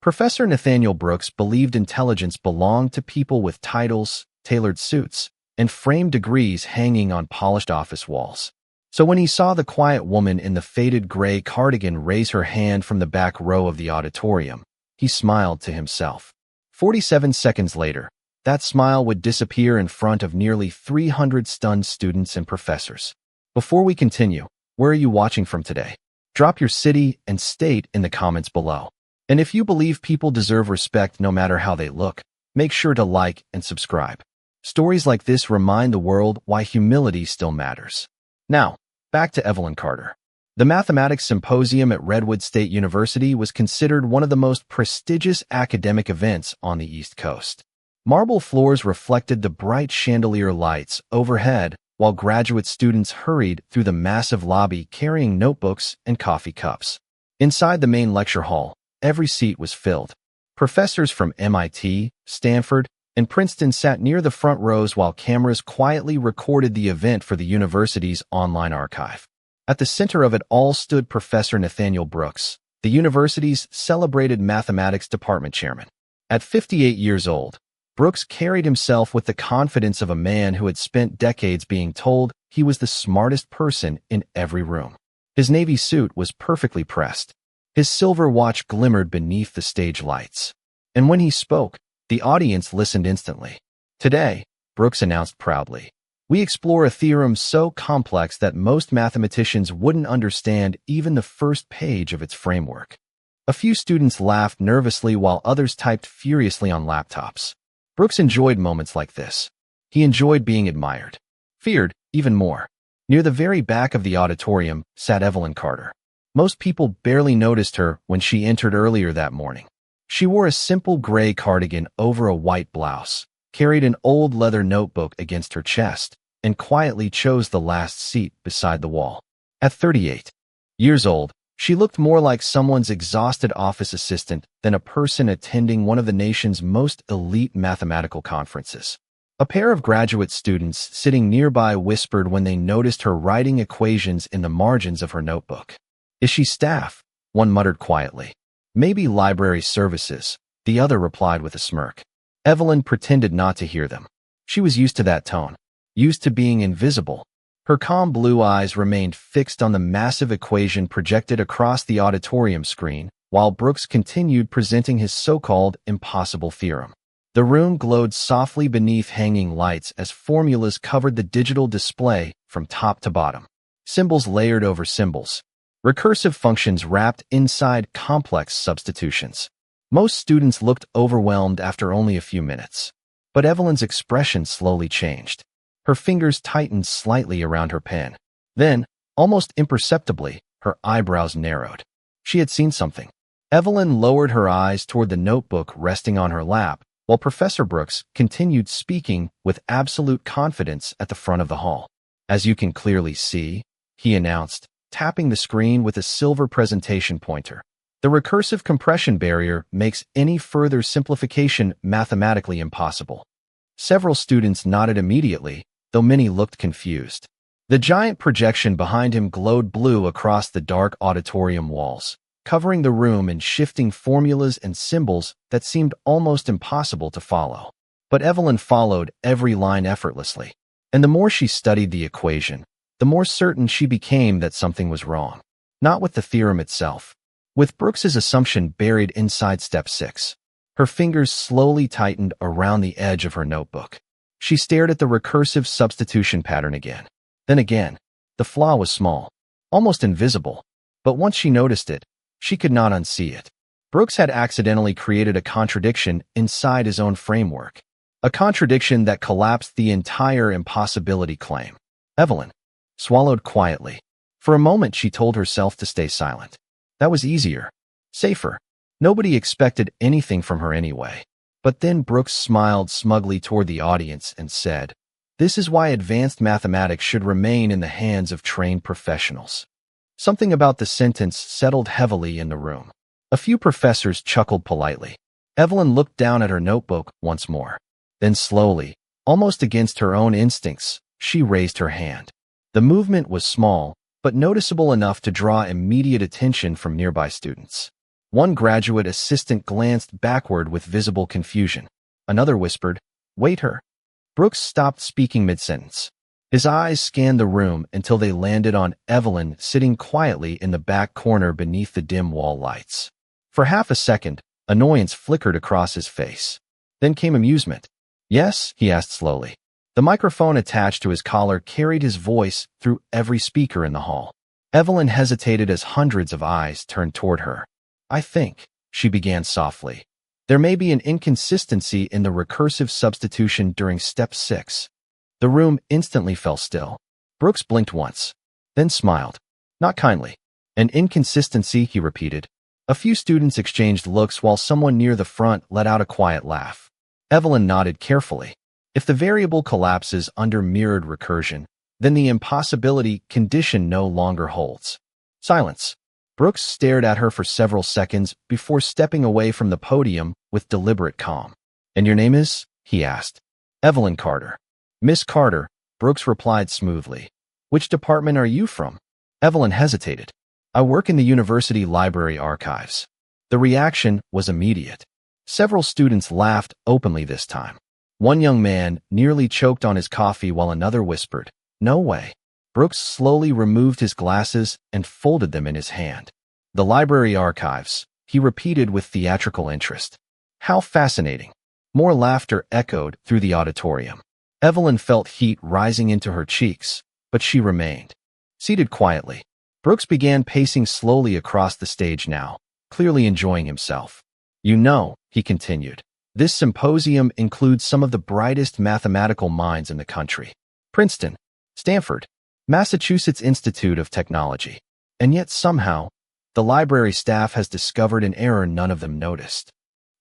Professor Nathaniel Brooks believed intelligence belonged to people with titles, tailored suits, and framed degrees hanging on polished office walls. So when he saw the quiet woman in the faded gray cardigan raise her hand from the back row of the auditorium, he smiled to himself. 47 seconds later, that smile would disappear in front of nearly 300 stunned students and professors. Before we continue, where are you watching from today? Drop your city and state in the comments below. And if you believe people deserve respect no matter how they look, make sure to like and subscribe. Stories like this remind the world why humility still matters. Now, back to Evelyn Carter. The Mathematics Symposium at Redwood State University was considered one of the most prestigious academic events on the East Coast. Marble floors reflected the bright chandelier lights overhead, while graduate students hurried through the massive lobby carrying notebooks and coffee cups. Inside the main lecture hall, every seat was filled. Professors from MIT, Stanford, and Princeton sat near the front rows while cameras quietly recorded the event for the university's online archive. At the center of it all stood Professor Nathaniel Brooks, the university's celebrated mathematics department chairman. At 58 years old, Brooks carried himself with the confidence of a man who had spent decades being told he was the smartest person in every room. His navy suit was perfectly pressed. His silver watch glimmered beneath the stage lights. And when he spoke, the audience listened instantly. Today, Brooks announced proudly, we explore a theorem so complex that most mathematicians wouldn't understand even the first page of its framework. A few students laughed nervously while others typed furiously on laptops. Brooks enjoyed moments like this. He enjoyed being admired. Feared, even more. Near the very back of the auditorium sat Evelyn Carter. Most people barely noticed her when she entered earlier that morning. She wore a simple gray cardigan over a white blouse, carried an old leather notebook against her chest, and quietly chose the last seat beside the wall. At 38 years old, she looked more like someone's exhausted office assistant than a person attending one of the nation's most elite mathematical conferences. A pair of graduate students sitting nearby whispered when they noticed her writing equations in the margins of her notebook. Is she staff? One muttered quietly. Maybe library services, the other replied with a smirk. Evelyn pretended not to hear them. She was used to that tone, used to being invisible. Her calm blue eyes remained fixed on the massive equation projected across the auditorium screen, while Brooks continued presenting his so-called impossible theorem. The room glowed softly beneath hanging lights as formulas covered the digital display from top to bottom. Symbols layered over symbols. Recursive functions wrapped inside complex substitutions. Most students looked overwhelmed after only a few minutes. But Evelyn's expression slowly changed. Her fingers tightened slightly around her pen. Then, almost imperceptibly, her eyebrows narrowed. She had seen something. Evelyn lowered her eyes toward the notebook resting on her lap, while Professor Brooks continued speaking with absolute confidence at the front of the hall. As you can clearly see, he announced, tapping the screen with a silver presentation pointer. The recursive compression barrier makes any further simplification mathematically impossible. Several students nodded immediately, though many looked confused. The giant projection behind him glowed blue across the dark auditorium walls, covering the room in shifting formulas and symbols that seemed almost impossible to follow. But Evelyn followed every line effortlessly. And the more she studied the equation, the more certain she became that something was wrong. Not with the theorem itself. With Brooks's assumption buried inside step 6. Her fingers slowly tightened around the edge of her notebook. She stared at the recursive substitution pattern again. Then again. The flaw was small, almost invisible, but once she noticed it, she could not unsee it. Brooks had accidentally created a contradiction inside his own framework. A contradiction that collapsed the entire impossibility claim. Evelyn swallowed quietly. For a moment she told herself to stay silent. That was easier. Safer. Nobody expected anything from her anyway. But then Brooks smiled smugly toward the audience and said, "This is why advanced mathematics should remain in the hands of trained professionals." Something about the sentence settled heavily in the room. A few professors chuckled politely. Evelyn looked down at her notebook once more. Then slowly, almost against her own instincts, she raised her hand. The movement was small, but noticeable enough to draw immediate attention from nearby students. One graduate assistant glanced backward with visible confusion. Another whispered, "Wait her." Brooks stopped speaking mid-sentence. His eyes scanned the room until they landed on Evelyn sitting quietly in the back corner beneath the dim wall lights. For half a second, annoyance flickered across his face. Then came amusement. "Yes?" he asked slowly. The microphone attached to his collar carried his voice through every speaker in the hall. Evelyn hesitated as hundreds of eyes turned toward her. "I think," she began softly, "there may be an inconsistency in the recursive substitution during step 6. The room instantly fell still. Brooks blinked once, then smiled. Not kindly. "An inconsistency," he repeated. A few students exchanged looks while someone near the front let out a quiet laugh. Evelyn nodded carefully. If the variable collapses under mirrored recursion, then the impossibility condition no longer holds. Silence. Brooks stared at her for several seconds before stepping away from the podium with deliberate calm. "And your name is?" he asked. "Evelyn Carter." "Miss Carter," Brooks replied smoothly. "Which department are you from?" Evelyn hesitated. "I work in the university library archives." The reaction was immediate. Several students laughed openly this time. One young man nearly choked on his coffee while another whispered, "No way." Brooks slowly removed his glasses and folded them in his hand. "The library archives," he repeated with theatrical interest. "How fascinating." More laughter echoed through the auditorium. Evelyn felt heat rising into her cheeks, but she remained seated quietly. Brooks began pacing slowly across the stage now, clearly enjoying himself. "You know," he continued, "this symposium includes some of the brightest mathematical minds in the country. Princeton, Stanford, Massachusetts Institute of Technology. And yet somehow, the library staff has discovered an error none of them noticed."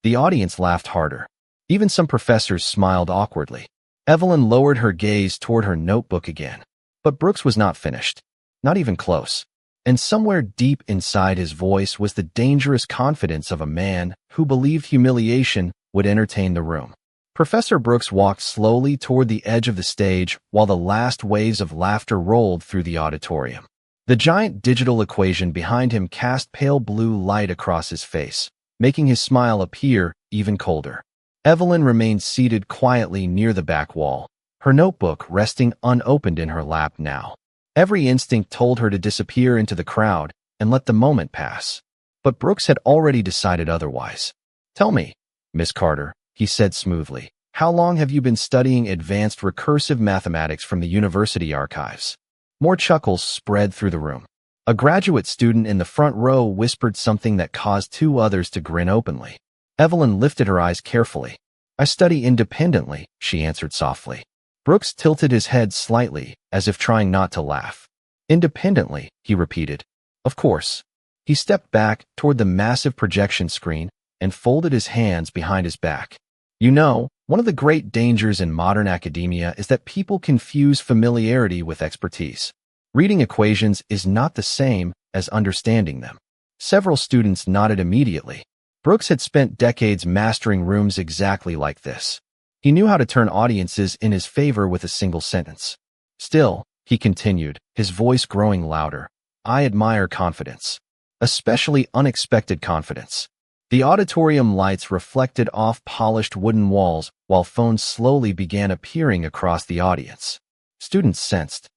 The audience laughed harder. Even some professors smiled awkwardly. Evelyn lowered her gaze toward her notebook again. But Brooks was not finished. Not even close. And somewhere deep inside his voice was the dangerous confidence of a man who believed humiliation would entertain the room. Professor Brooks walked slowly toward the edge of the stage while the last waves of laughter rolled through the auditorium. The giant digital equation behind him cast pale blue light across his face, making his smile appear even colder. Evelyn remained seated quietly near the back wall, her notebook resting unopened in her lap now. Every instinct told her to disappear into the crowd and let the moment pass. But Brooks had already decided otherwise. "Tell me, Miss Carter," he said smoothly, "how long have you been studying advanced recursive mathematics from the university archives?" More chuckles spread through the room. A graduate student in the front row whispered something that caused two others to grin openly. Evelyn lifted her eyes carefully. "I study independently," she answered softly. Brooks tilted his head slightly, as if trying not to laugh. "Independently," he repeated. "Of course." He stepped back toward the massive projection screen and folded his hands behind his back. "You know, one of the great dangers in modern academia is that people confuse familiarity with expertise. Reading equations is not the same as understanding them." Several students nodded immediately. Brooks had spent decades mastering rooms exactly like this. He knew how to turn audiences in his favor with a single sentence. "Still," he continued, his voice growing louder, "I admire confidence. Especially unexpected confidence." The auditorium lights reflected off polished wooden walls while phones slowly began appearing across the audience. Students sensed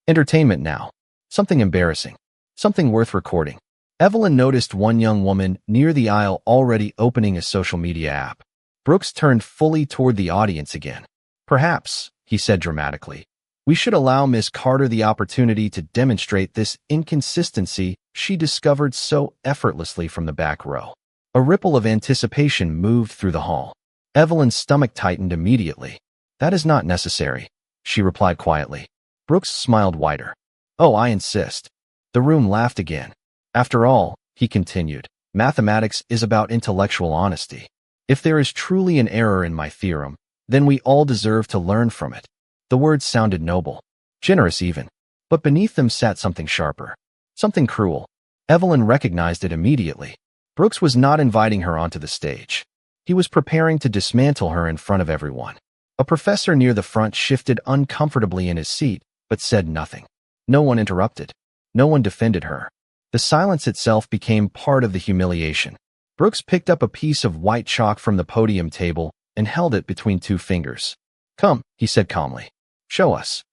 entertainment now. Something embarrassing. Something worth recording. Evelyn noticed one young woman near the aisle already opening a social media app. Brooks turned fully toward the audience again. "Perhaps," he said dramatically, "we should allow Miss Carter the opportunity to demonstrate this inconsistency she discovered so effortlessly from the back row." A ripple of anticipation moved through the hall. Evelyn's stomach tightened immediately. "That is not necessary," she replied quietly. Brooks smiled wider. "Oh, I insist." The room laughed again. "After all," he continued, "mathematics is about intellectual honesty. If there is truly an error in my theorem, then we all deserve to learn from it." The words sounded noble, generous even, but beneath them sat something sharper, something cruel. Evelyn recognized it immediately. Brooks was not inviting her onto the stage. He was preparing to dismantle her in front of everyone. A professor near the front shifted uncomfortably in his seat, but said nothing. No one interrupted. No one defended her. The silence itself became part of the humiliation. Brooks picked up a piece of white chalk from the podium table and held it between two fingers. "Come," he said calmly. "Show us."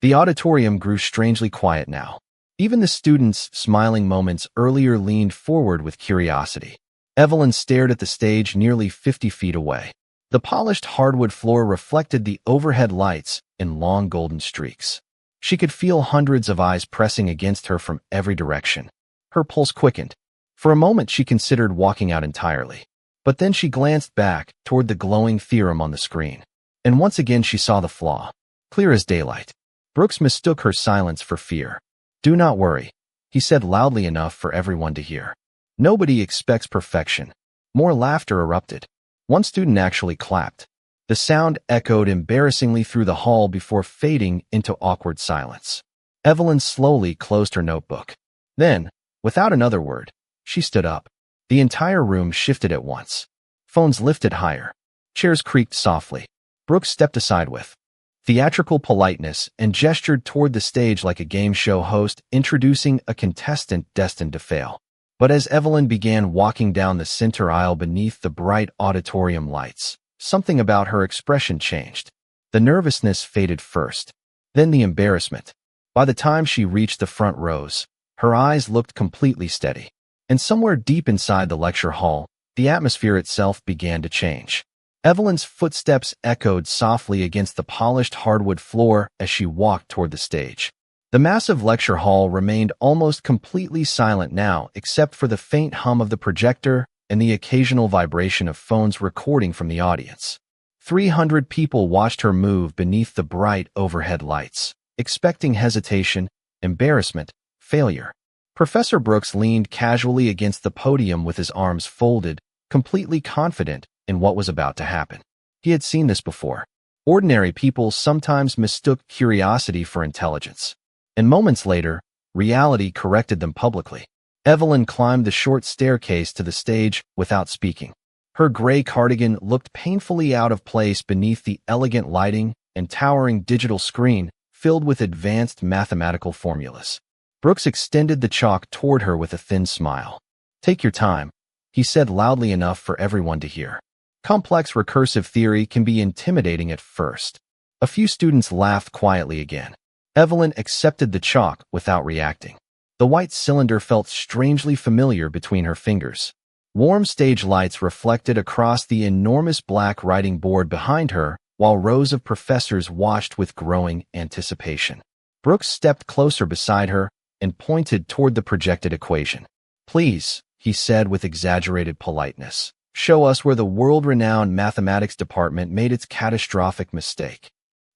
The auditorium grew strangely quiet now. Even the students, smiling moments earlier, leaned forward with curiosity. Evelyn stared at the stage nearly 50 feet away. The polished hardwood floor reflected the overhead lights in long golden streaks. She could feel hundreds of eyes pressing against her from every direction. Her pulse quickened. For a moment she considered walking out entirely. But then she glanced back toward the glowing theorem on the screen. And once again she saw the flaw, clear as daylight. Brooks mistook her silence for fear. "Do not worry," he said loudly enough for everyone to hear. "Nobody expects perfection." More laughter erupted. One student actually clapped. The sound echoed embarrassingly through the hall before fading into awkward silence. Evelyn slowly closed her notebook. Then, without another word, she stood up. The entire room shifted at once. Phones lifted higher. Chairs creaked softly. Brooks stepped aside with theatrical politeness and gestured toward the stage like a game show host introducing a contestant destined to fail. But as Evelyn began walking down the center aisle beneath the bright auditorium lights, something about her expression changed. The nervousness faded first, then the embarrassment. By the time she reached the front rows, her eyes looked completely steady. And somewhere deep inside the lecture hall, the atmosphere itself began to change. Evelyn's footsteps echoed softly against the polished hardwood floor as she walked toward the stage. The massive lecture hall remained almost completely silent now, except for the faint hum of the projector and the occasional vibration of phones recording from the audience. 300 people watched her move beneath the bright overhead lights, expecting hesitation, embarrassment, failure. Professor Brooks leaned casually against the podium with his arms folded, completely confident in what was about to happen. He had seen this before. Ordinary people sometimes mistook curiosity for intelligence. And moments later, reality corrected them publicly. Evelyn climbed the short staircase to the stage without speaking. Her gray cardigan looked painfully out of place beneath the elegant lighting and towering digital screen filled with advanced mathematical formulas. Brooks extended the chalk toward her with a thin smile. "Take your time," he said loudly enough for everyone to hear. Complex recursive theory can be intimidating at first. A few students laughed quietly again. Evelyn accepted the chalk without reacting. The white cylinder felt strangely familiar between her fingers. Warm stage lights reflected across the enormous black writing board behind her, while rows of professors watched with growing anticipation. Brooks stepped closer beside her and pointed toward the projected equation. "Please," he said with exaggerated politeness, "show us where the world-renowned mathematics department made its catastrophic mistake."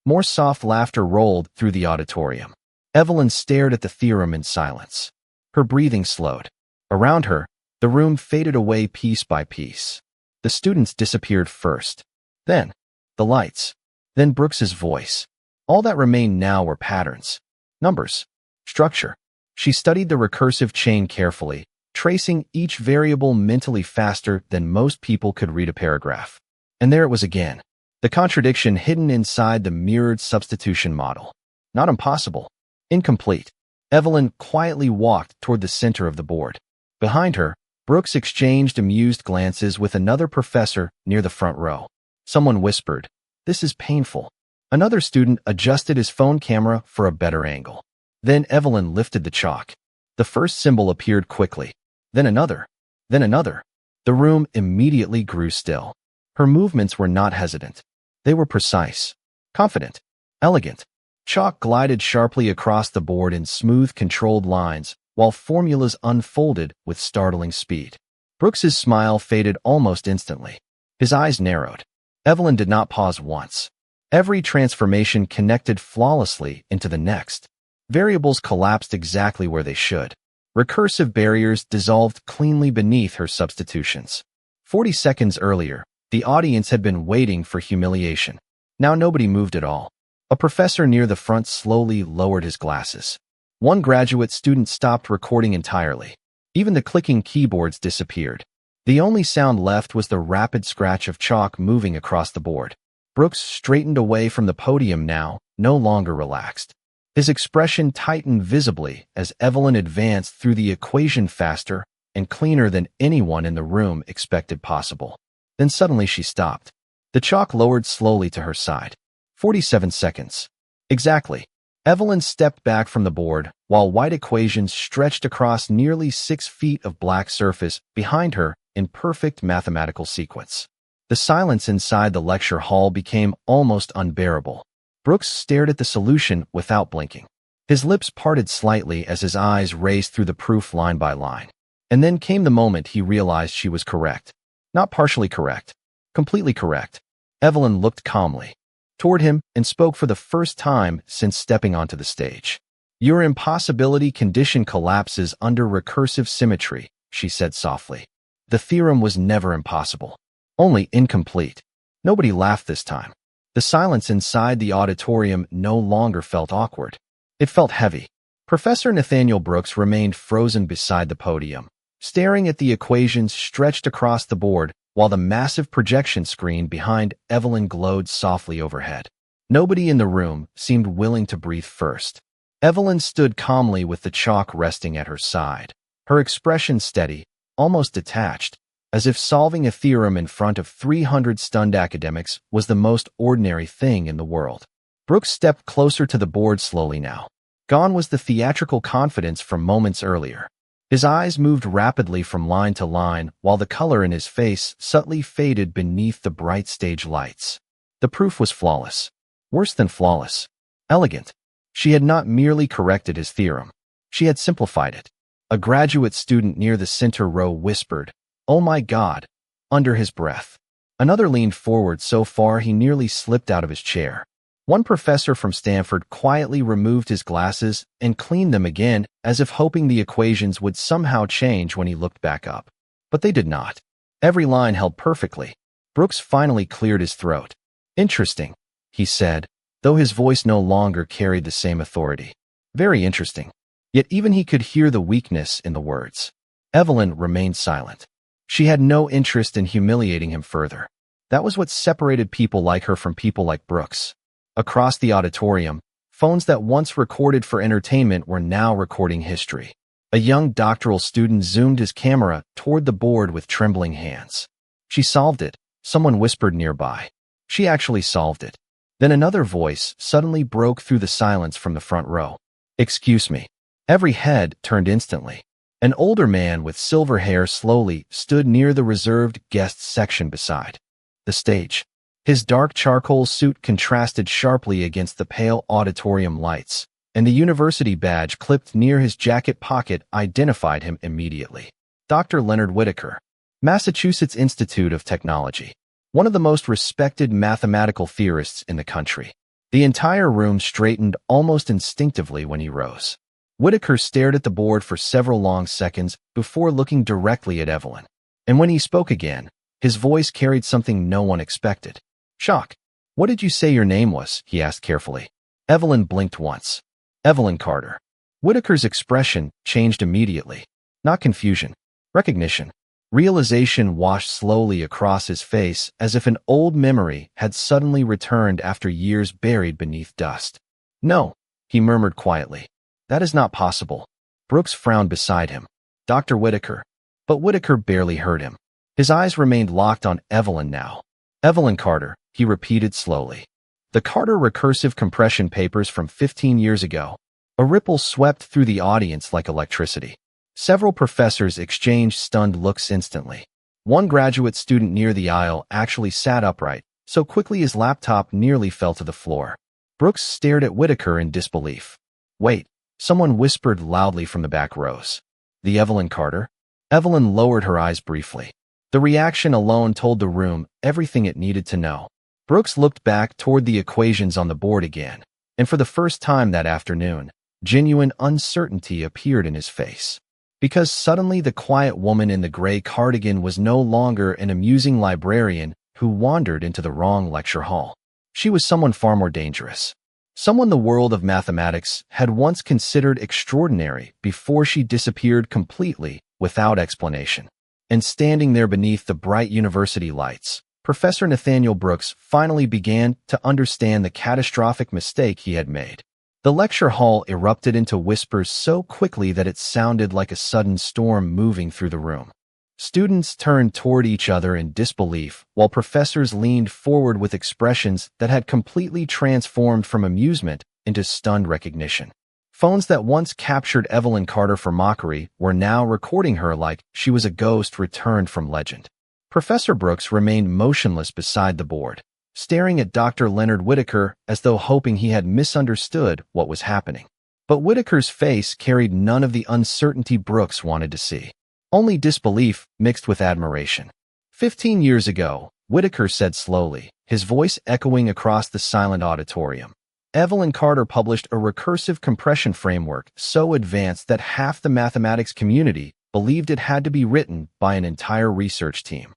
More soft laughter rolled through the auditorium. Evelyn stared at the theorem in silence. Her breathing slowed. Around her, the room faded away piece by piece. The students disappeared first. Then, the lights. Then Brooks's voice. All that remained now were patterns, numbers, structure. She studied the recursive chain carefully, tracing each variable mentally faster than most people could read a paragraph. And there it was again. The contradiction hidden inside the mirrored substitution model. Not impossible. Incomplete. Evelyn quietly walked toward the center of the board. Behind her, Brooks exchanged amused glances with another professor near the front row. Someone whispered, "This is painful." Another student adjusted his phone camera for a better angle. Then Evelyn lifted the chalk. The first symbol appeared quickly. Then another. Then another. The room immediately grew still. Her movements were not hesitant. They were precise, confident, elegant. Chalk glided sharply across the board in smooth, controlled lines, while formulas unfolded with startling speed. Brooks's smile faded almost instantly. His eyes narrowed. Evelyn did not pause once. Every transformation connected flawlessly into the next. Variables collapsed exactly where they should. Recursive barriers dissolved cleanly beneath her substitutions. 40 seconds earlier, the audience had been waiting for humiliation. Now nobody moved at all. A professor near the front slowly lowered his glasses. One graduate student stopped recording entirely. Even the clicking keyboards disappeared. The only sound left was the rapid scratch of chalk moving across the board. Brooks straightened away from the podium now, no longer relaxed. His expression tightened visibly as Evelyn advanced through the equation faster and cleaner than anyone in the room expected possible. Then suddenly she stopped. The chalk lowered slowly to her side. 47 seconds. Exactly. Evelyn stepped back from the board, while white equations stretched across nearly 6 feet of black surface behind her in perfect mathematical sequence. The silence inside the lecture hall became almost unbearable. Brooks stared at the solution without blinking. His lips parted slightly as his eyes raced through the proof line by line. And then came the moment he realized she was correct. Not partially correct. Completely correct. Evelyn looked calmly toward him and spoke for the first time since stepping onto the stage. "Your impossibility condition collapses under recursive symmetry," she said softly. "The theorem was never impossible. Only incomplete." Nobody laughed this time. The silence inside the auditorium no longer felt awkward. It felt heavy. Professor Nathaniel Brooks remained frozen beside the podium, staring at the equations stretched across the board while the massive projection screen behind Evelyn glowed softly overhead. Nobody in the room seemed willing to breathe first. Evelyn stood calmly with the chalk resting at her side, her expression steady, almost detached, as if solving a theorem in front of 300 stunned academics was the most ordinary thing in the world. Brooks stepped closer to the board slowly now. Gone was the theatrical confidence from moments earlier. His eyes moved rapidly from line to line, while the color in his face subtly faded beneath the bright stage lights. The proof was flawless. Worse than flawless. Elegant. She had not merely corrected his theorem. She had simplified it. A graduate student near the center row whispered, "Oh my God," under his breath. Another leaned forward so far he nearly slipped out of his chair. One professor from Stanford quietly removed his glasses and cleaned them again, as if hoping the equations would somehow change when he looked back up. But they did not. Every line held perfectly. Brooks finally cleared his throat. "Interesting," he said, though his voice no longer carried the same authority. "Very interesting." Yet even he could hear the weakness in the words. Evelyn remained silent. She had no interest in humiliating him further. That was what separated people like her from people like Brooks. Across the auditorium, phones that once recorded for entertainment were now recording history. A young doctoral student zoomed his camera toward the board with trembling hands. "She solved it," someone whispered nearby. "She actually solved it." Then another voice suddenly broke through the silence from the front row. "Excuse me." Every head turned instantly. An older man with silver hair slowly stood near the reserved guests section beside the stage. His dark charcoal suit contrasted sharply against the pale auditorium lights, and the university badge clipped near his jacket pocket identified him immediately. Dr. Leonard Whitaker, Massachusetts Institute of Technology, one of the most respected mathematical theorists in the country. The entire room straightened almost instinctively when he rose. Whitaker stared at the board for several long seconds before looking directly at Evelyn. And when he spoke again, his voice carried something no one expected. "Shock. What did you say your name was?" he asked carefully. Evelyn blinked once. "Evelyn Carter." Whitaker's expression changed immediately. Not confusion. Recognition. Realization washed slowly across his face as if an old memory had suddenly returned after years buried beneath dust. "No," he murmured quietly. "That is not possible." Brooks frowned beside him. "Dr. Whitaker." But Whitaker barely heard him. His eyes remained locked on Evelyn now. "Evelyn Carter," he repeated slowly. "The Carter recursive compression papers from 15 years ago." A ripple swept through the audience like electricity. Several professors exchanged stunned looks instantly. One graduate student near the aisle actually sat upright, so quickly his laptop nearly fell to the floor. Brooks stared at Whitaker in disbelief. "Wait," someone whispered loudly from the back rows. "The Evelyn Carter?" Evelyn lowered her eyes briefly. The reaction alone told the room everything it needed to know. Brooks looked back toward the equations on the board again, and for the first time that afternoon, genuine uncertainty appeared in his face. Because suddenly the quiet woman in the gray cardigan was no longer an amusing librarian who wandered into the wrong lecture hall. She was someone far more dangerous. Someone the world of mathematics had once considered extraordinary before she disappeared completely without explanation. And standing there beneath the bright university lights, Professor Nathaniel Brooks finally began to understand the catastrophic mistake he had made. The lecture hall erupted into whispers so quickly that it sounded like a sudden storm moving through the room. Students turned toward each other in disbelief, while professors leaned forward with expressions that had completely transformed from amusement into stunned recognition. Phones that once captured Evelyn Carter for mockery were now recording her like she was a ghost returned from legend. Professor Brooks remained motionless beside the board, staring at Dr. Leonard Whitaker as though hoping he had misunderstood what was happening. But Whitaker's face carried none of the uncertainty Brooks wanted to see. Only disbelief mixed with admiration. 15 years ago, Whitaker said slowly, his voice echoing across the silent auditorium, Evelyn Carter published a recursive compression framework so advanced that half the mathematics community believed it had to be written by an entire research team.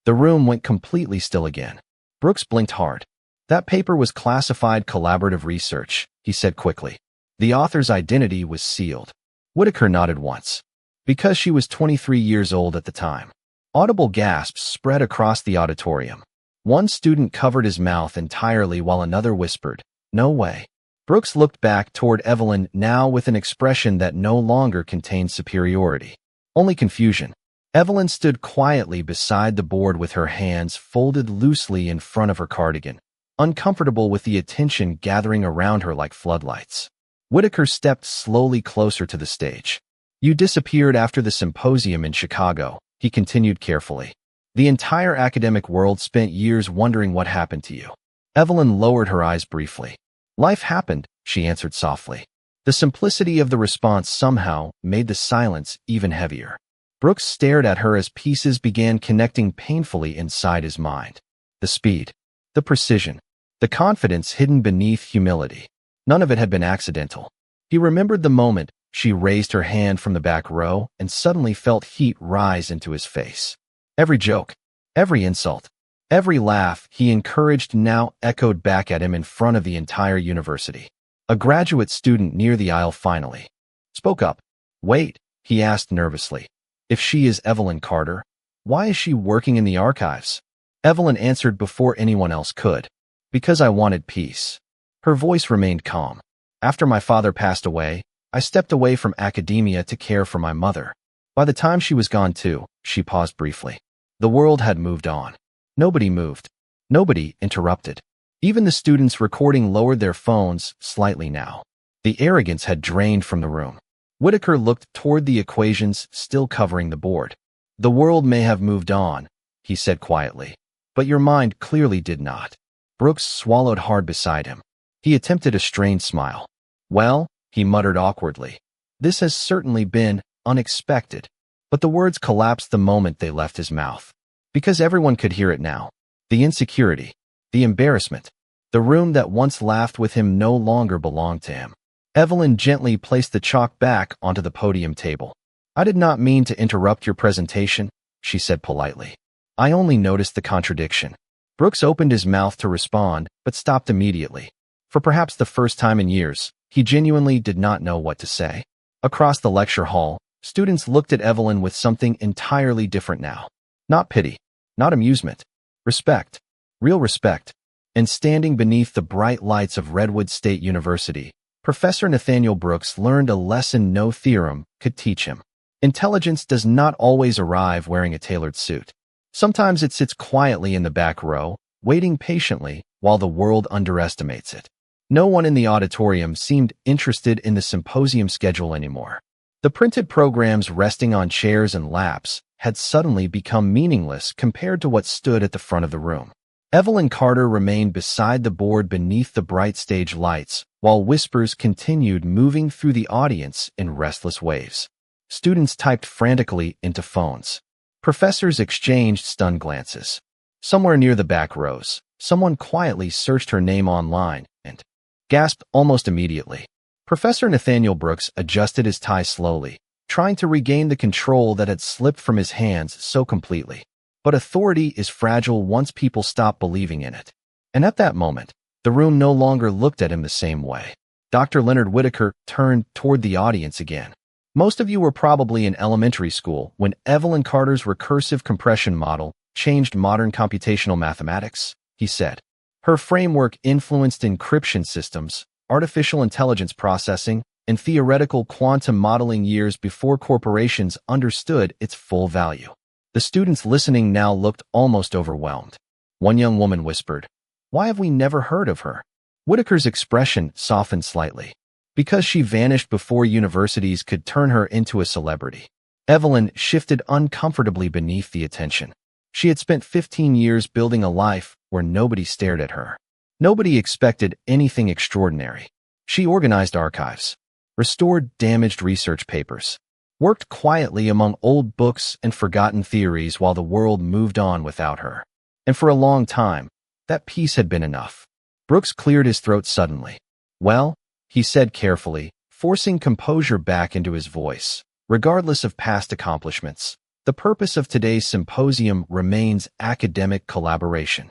The room went completely still again. Brooks blinked hard. That paper was classified collaborative research, he said quickly. The author's identity was sealed. Whitaker nodded once. Because she was 23 years old at the time. Audible gasps spread across the auditorium. One student covered his mouth entirely while another whispered, "No way." Brooks looked back toward Evelyn now with an expression that no longer contained superiority, only confusion. Evelyn stood quietly beside the board with her hands folded loosely in front of her cardigan, uncomfortable with the attention gathering around her like floodlights. Whitaker stepped slowly closer to the stage. "You disappeared after the symposium in Chicago," he continued carefully. "The entire academic world spent years wondering what happened to you." Evelyn lowered her eyes briefly. "Life happened," she answered softly. The simplicity of the response somehow made the silence even heavier. Brooks stared at her as pieces began connecting painfully inside his mind. The speed, the precision, the confidence hidden beneath humility. None of it had been accidental. He remembered the moment she raised her hand from the back row and suddenly felt heat rise into his face. Every joke, every insult, every laugh he encouraged now echoed back at him in front of the entire university. A graduate student near the aisle finally spoke up. "Wait," he asked nervously. "If she is Evelyn Carter, why is she working in the archives?" Evelyn answered before anyone else could. "Because I wanted peace." Her voice remained calm. "After my father passed away, I stepped away from academia to care for my mother. By the time she was gone too," she paused briefly. "The world had moved on. Nobody moved. Nobody interrupted. Even the students recording lowered their phones slightly now. The arrogance had drained from the room." Whitaker looked toward the equations still covering the board. "The world may have moved on," he said quietly, "but your mind clearly did not." Brooks swallowed hard beside him. He attempted a strained smile. "Well," he muttered awkwardly, "this has certainly been unexpected." But the words collapsed the moment they left his mouth. Because everyone could hear it now. The insecurity, the embarrassment. The room that once laughed with him no longer belonged to him. Evelyn gently placed the chalk back onto the podium table. "I did not mean to interrupt your presentation," she said politely. "I only noticed the contradiction." Brooks opened his mouth to respond, but stopped immediately. For perhaps the first time in years, he genuinely did not know what to say. Across the lecture hall, students looked at Evelyn with something entirely different now. Not pity, not amusement. Respect. Real respect. And standing beneath the bright lights of Redwood State University, Professor Nathaniel Brooks learned a lesson no theorem could teach him. Intelligence does not always arrive wearing a tailored suit. Sometimes it sits quietly in the back row, waiting patiently while the world underestimates it. No one in the auditorium seemed interested in the symposium schedule anymore. The printed programs resting on chairs and laps had suddenly become meaningless compared to what stood at the front of the room. Evelyn Carter remained beside the board beneath the bright stage lights, while whispers continued moving through the audience in restless waves. Students typed frantically into phones. Professors exchanged stunned glances. Somewhere near the back rows, someone quietly searched her name online and gasped almost immediately. Professor Nathaniel Brooks adjusted his tie slowly, trying to regain the control that had slipped from his hands so completely. But authority is fragile once people stop believing in it. And at that moment, the room no longer looked at him the same way. Dr. Leonard Whitaker turned toward the audience again. "Most of you were probably in elementary school when Evelyn Carter's recursive compression model changed modern computational mathematics," he said. "Her framework influenced encryption systems, artificial intelligence processing, and theoretical quantum modeling years before corporations understood its full value. The students listening now looked almost overwhelmed. One young woman whispered, "Why have we never heard of her?" Whitaker's expression softened slightly. Because she vanished before universities could turn her into a celebrity. Evelyn shifted uncomfortably beneath the attention. She had spent 15 years building a life where nobody stared at her. Nobody expected anything extraordinary. She organized archives, restored damaged research papers, worked quietly among old books and forgotten theories while the world moved on without her. And for a long time, that peace had been enough. Brooks cleared his throat suddenly. "Well," he said carefully, forcing composure back into his voice, "regardless of past accomplishments, the purpose of today's symposium remains academic collaboration."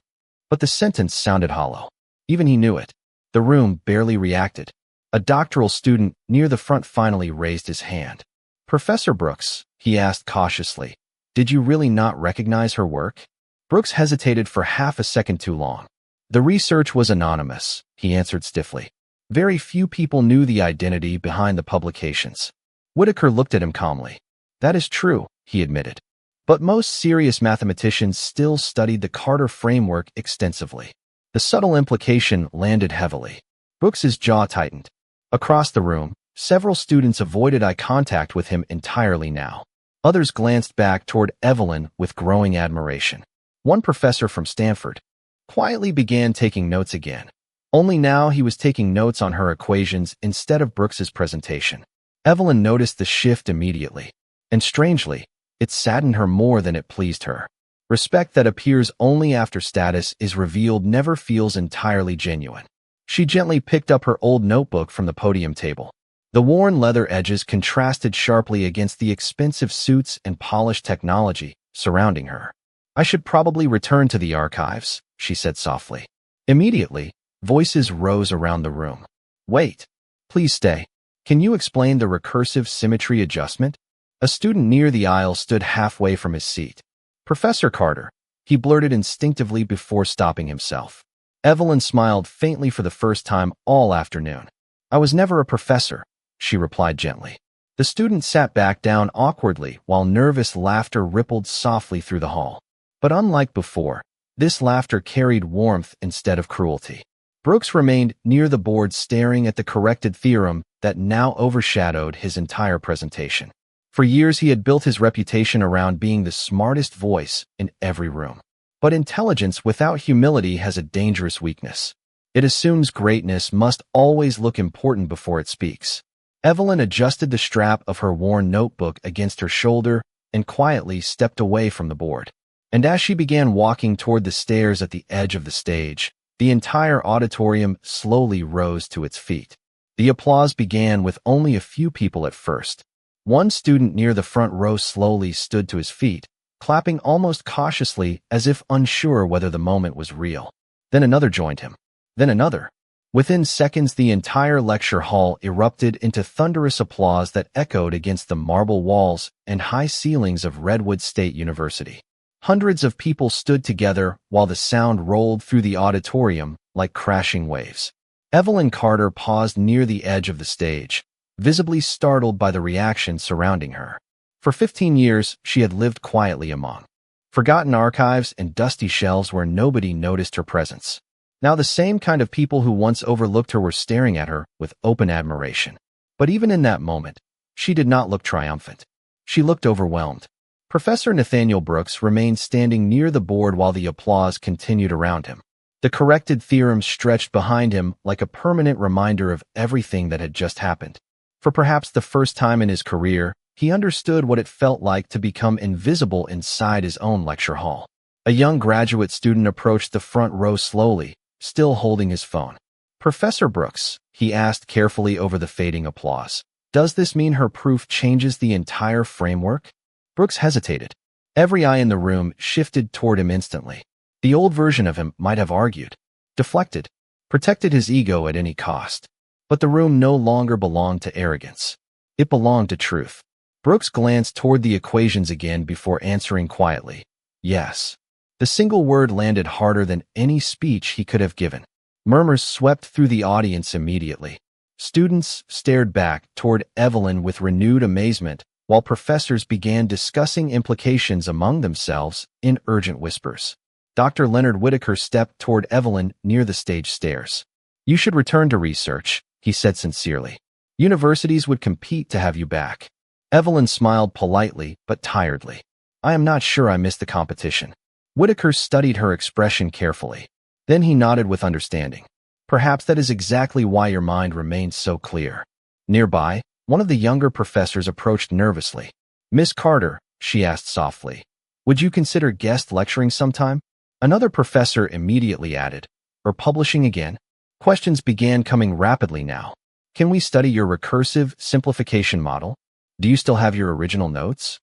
But the sentence sounded hollow. Even he knew it. The room barely reacted. A doctoral student near the front finally raised his hand. "Professor Brooks," he asked cautiously, "did you really not recognize her work?" Brooks hesitated for half a second too long. "The research was anonymous," he answered stiffly. "Very few people knew the identity behind the publications." Whitaker looked at him calmly. "That is true," he admitted. "But most serious mathematicians still studied the Carter framework extensively." The subtle implication landed heavily. Brooks's jaw tightened. Across the room, several students avoided eye contact with him entirely now. Others glanced back toward Evelyn with growing admiration. One professor from Stanford quietly began taking notes again. Only now he was taking notes on her equations instead of Brooks's presentation. Evelyn noticed the shift immediately. And strangely, it saddened her more than it pleased her. Respect that appears only after status is revealed never feels entirely genuine. She gently picked up her old notebook from the podium table. The worn leather edges contrasted sharply against the expensive suits and polished technology surrounding her. "I should probably return to the archives," she said softly. Immediately, voices rose around the room. "Wait. Please stay. Can you explain the recursive symmetry adjustment?" A student near the aisle stood halfway from his seat. "Professor Carter," he blurted instinctively before stopping himself. Evelyn smiled faintly for the first time all afternoon. "I was never a professor," she replied gently. The student sat back down awkwardly while nervous laughter rippled softly through the hall. But unlike before, this laughter carried warmth instead of cruelty. Brooks remained near the board staring at the corrected theorem that now overshadowed his entire presentation. For years he had built his reputation around being the smartest voice in every room. But intelligence without humility has a dangerous weakness. It assumes greatness must always look important before it speaks. Evelyn adjusted the strap of her worn notebook against her shoulder and quietly stepped away from the board. And as she began walking toward the stairs at the edge of the stage, the entire auditorium slowly rose to its feet. The applause began with only a few people at first. One student near the front row slowly stood to his feet, clapping almost cautiously as if unsure whether the moment was real. Then another joined him. Then another. Within seconds, the entire lecture hall erupted into thunderous applause that echoed against the marble walls and high ceilings of Redwood State University. Hundreds of people stood together while the sound rolled through the auditorium like crashing waves. Evelyn Carter paused near the edge of the stage, visibly startled by the reaction surrounding her. For 15 years, she had lived quietly among forgotten archives and dusty shelves where nobody noticed her presence. Now the same kind of people who once overlooked her were staring at her with open admiration. But even in that moment, she did not look triumphant. She looked overwhelmed. Professor Nathaniel Brooks remained standing near the board while the applause continued around him. The corrected theorem stretched behind him like a permanent reminder of everything that had just happened. For perhaps the first time in his career, he understood what it felt like to become invisible inside his own lecture hall. A young graduate student approached the front row slowly, still holding his phone. "Professor Brooks," he asked carefully over the fading applause, "does this mean her proof changes the entire framework?" Brooks hesitated. Every eye in the room shifted toward him instantly. The old version of him might have argued, deflected, protected his ego at any cost. But the room no longer belonged to arrogance. It belonged to truth. Brooks glanced toward the equations again before answering quietly, "Yes." The single word landed harder than any speech he could have given. Murmurs swept through the audience immediately. Students stared back toward Evelyn with renewed amazement, while professors began discussing implications among themselves in urgent whispers. Dr. Leonard Whitaker stepped toward Evelyn near the stage stairs. "You should return to research," he said sincerely. "Universities would compete to have you back." Evelyn smiled politely but tiredly. "I am not sure I missed the competition." Whitaker studied her expression carefully. Then he nodded with understanding. "Perhaps that is exactly why your mind remains so clear." Nearby, one of the younger professors approached nervously. "Miss Carter," she asked softly, "would you consider guest lecturing sometime?" Another professor immediately added, "Or publishing again?" Questions began coming rapidly now. "Can we study your recursive simplification model? Do you still have your original notes?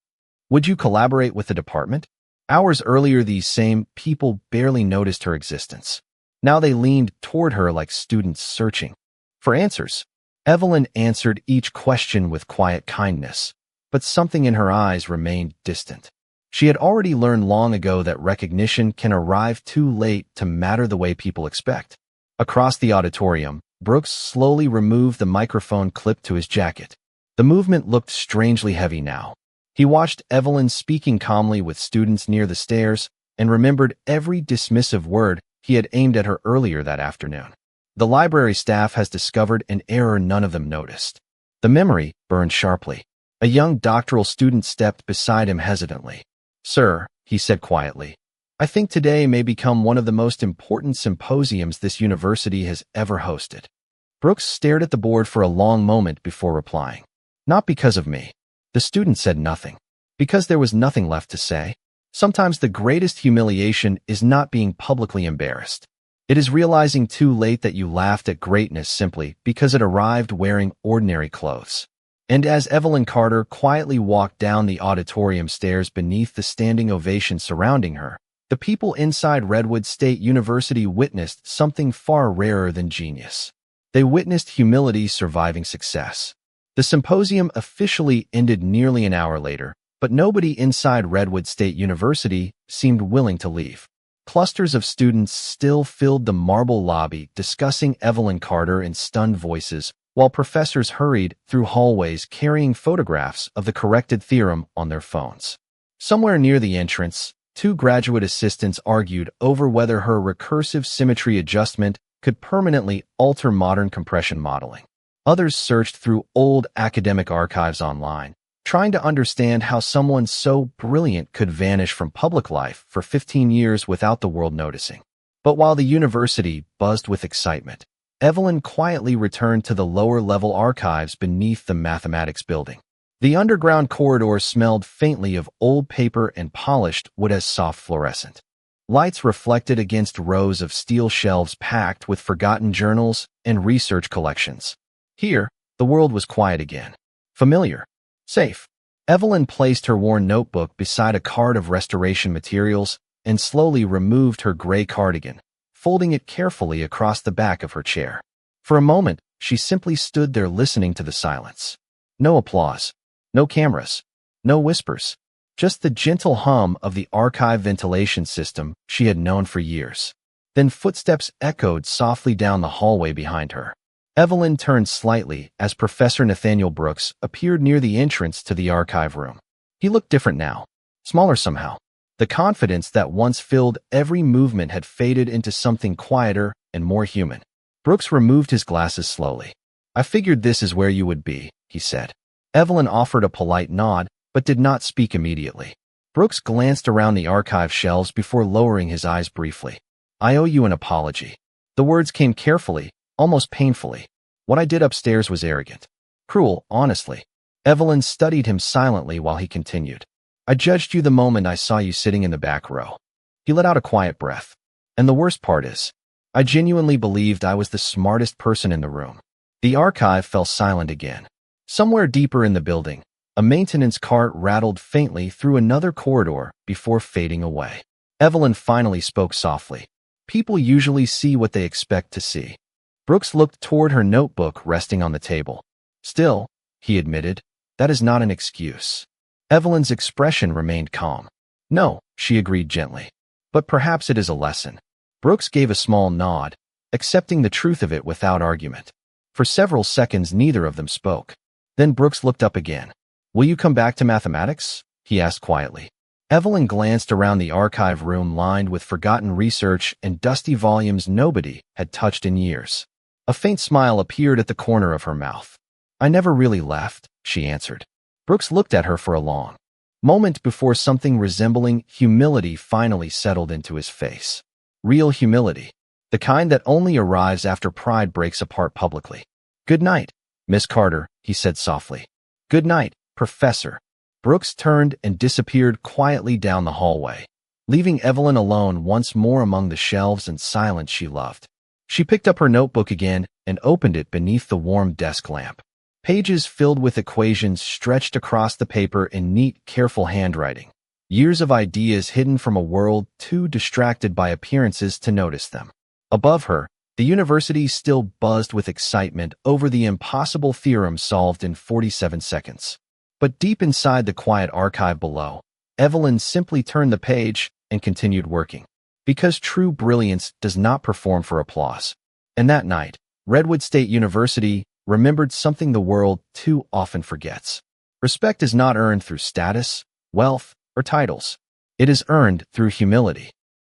Would you collaborate with the department?" Hours earlier, these same people barely noticed her existence. Now they leaned toward her like students searching for answers. Evelyn answered each question with quiet kindness, but something in her eyes remained distant. She had already learned long ago that recognition can arrive too late to matter the way people expect. Across the auditorium, Brooks slowly removed the microphone clipped to his jacket. The movement looked strangely heavy now. He watched Evelyn speaking calmly with students near the stairs and remembered every dismissive word he had aimed at her earlier that afternoon. "The library staff has discovered an error none of them noticed." The memory burned sharply. A young doctoral student stepped beside him hesitantly. "Sir," he said quietly, "I think today may become one of the most important symposiums this university has ever hosted." Brooks stared at the board for a long moment before replying. "Not because of me." The student said nothing, because there was nothing left to say. Sometimes the greatest humiliation is not being publicly embarrassed. It is realizing too late that you laughed at greatness simply because it arrived wearing ordinary clothes. And as Evelyn Carter quietly walked down the auditorium stairs beneath the standing ovation surrounding her, the people inside Redwood State University witnessed something far rarer than genius. They witnessed humility surviving success. The symposium officially ended nearly an hour later, but nobody inside Redwood State University seemed willing to leave. Clusters of students still filled the marble lobby discussing Evelyn Carter in stunned voices, while professors hurried through hallways carrying photographs of the corrected theorem on their phones. Somewhere near the entrance, two graduate assistants argued over whether her recursive symmetry adjustment could permanently alter modern compression modeling. Others searched through old academic archives online, trying to understand how someone so brilliant could vanish from public life for 15 years without the world noticing. But while the university buzzed with excitement, Evelyn quietly returned to the lower-level archives beneath the mathematics building. The underground corridor smelled faintly of old paper and polished wood as soft fluorescent. Lights reflected against rows of steel shelves packed with forgotten journals and research collections. Here, the world was quiet again. Familiar. Safe. Evelyn placed her worn notebook beside a cart of restoration materials and slowly removed her gray cardigan, folding it carefully across the back of her chair. For a moment, she simply stood there listening to the silence. No applause. No cameras. No whispers. Just the gentle hum of the archive ventilation system she had known for years. Then footsteps echoed softly down the hallway behind her. Evelyn turned slightly as Professor Nathaniel Brooks appeared near the entrance to the archive room. He looked different now, smaller somehow. The confidence that once filled every movement had faded into something quieter and more human. Brooks removed his glasses slowly. "I figured this is where you would be," he said. Evelyn offered a polite nod, but did not speak immediately. Brooks glanced around the archive shelves before lowering his eyes briefly. "I owe you an apology." The words came carefully, almost painfully. "What I did upstairs was arrogant. Cruel, honestly." Evelyn studied him silently while he continued. "I judged you the moment I saw you sitting in the back row." He let out a quiet breath. "And the worst part is, I genuinely believed I was the smartest person in the room." The archive fell silent again. Somewhere deeper in the building, a maintenance cart rattled faintly through another corridor before fading away. Evelyn finally spoke softly. "People usually see what they expect to see." Brooks looked toward her notebook resting on the table. "Still," he admitted, "that is not an excuse." Evelyn's expression remained calm. "No," she agreed gently. "But perhaps it is a lesson." Brooks gave a small nod. accepting the truth of it without argument. For several seconds, neither of them spoke. Then Brooks looked up again. "Will you come back to mathematics?" he asked quietly. Evelyn glanced around the archive room lined with forgotten research and dusty volumes nobody had touched in years. A faint smile appeared at the corner of her mouth. "I never really left," she answered. Brooks looked at her for a long moment before something resembling humility finally settled into his face. Real humility. The kind that only arrives after pride breaks apart publicly. "Good night, Miss Carter," he said softly. "Good night, Professor." Brooks turned and disappeared quietly down the hallway, leaving Evelyn alone once more among the shelves and silence she loved. She picked up her notebook again and opened it beneath the warm desk lamp. Pages filled with equations stretched across the paper in neat, careful handwriting. Years of ideas hidden from a world too distracted by appearances to notice them. Above her, the university still buzzed with excitement over the impossible theorem solved in 47 seconds. But deep inside the quiet archive below, Evelyn simply turned the page and continued working. Because true brilliance does not perform for applause. And that night, Redwood State University remembered something the world too often forgets. Respect is not earned through status, wealth, or titles. It is earned through humility.